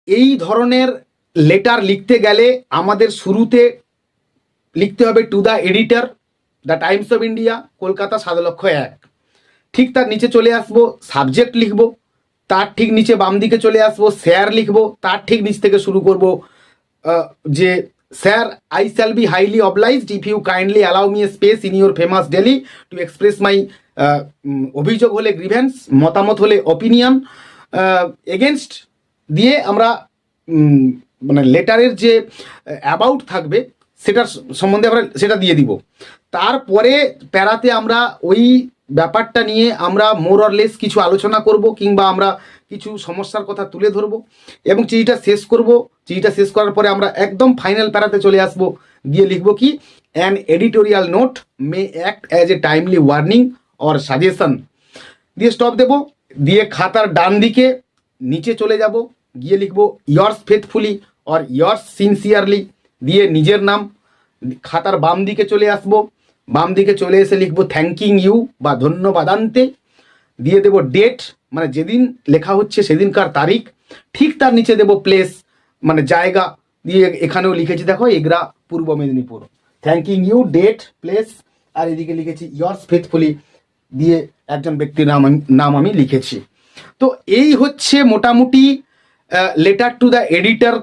এই ধরনের লেটার লিখতে গেলে আমাদের শুরুতে লিখতে হবে to the editor, the Times of India, Kolkata 7,01,000। ঠিক তার নিচে চলে আসবো, সাবজেক্ট লিখবো, তার ঠিক নিচে বাম দিকে চলে আসবো, স্যার লিখবো, তার ঠিক নিচ থেকে শুরু করব যে sir, I shall be highly obliged if you kindly allow me a space in your famous daily to express my অভিযোগ হলে গ্রিভেন্স, মতামত হলে অপিনিয়ন, এগেনস্ট দিয়ে আমরা মানে লেটারের যে অ্যাবাউট থাকবে সেটার সম্বন্ধে আমরা সেটা দিয়ে দিব। তারপরে প্যারাতে আমরা ওই ব্যাপারটা নিয়ে আমরা মোর অর লেস কিছু আলোচনা করব, কিংবা আমরা কিছু সমস্যার কথা তুলে ধরব এবং চিঠিটা শেষ করব। চিঠিটা শেষ করার পরে আমরা একদম ফাইনাল প্যারাতে চলে আসব, গিয়ে লিখব কি, an editorial note May act as a timely warning or suggestion, দিয়ে স্টপ দেব। দিয়ে খাতার ডান দিকে নিচে চলে যাব, গিয়ে লিখব years faithfully or years sincerely, দিয়ে নিজের নাম। খাতার বাম দিকে চলে আসব, বাম দিকে চলে এসে লিখব থ্যাঙ্কিং ইউ বা ধন্যবাদান্তে, দিয়ে দেব ডেট, মানে যেদিন লেখা হচ্ছে সেদিনকার তারিখ। ঠিক তার নিচে দেব প্লেস, মানে জায়গা, দিয়ে এখানেও লিখেছি দেখো Egra Purba Medinipur, thanking you, date, place, আর এদিকে লিখেছি ইয়ার্স ফেথফুলি, দিয়ে একজন ব্যক্তির নাম আমি লিখেছি। তো এই হচ্ছে মোটামুটি লেটার টু দ্য এডিটর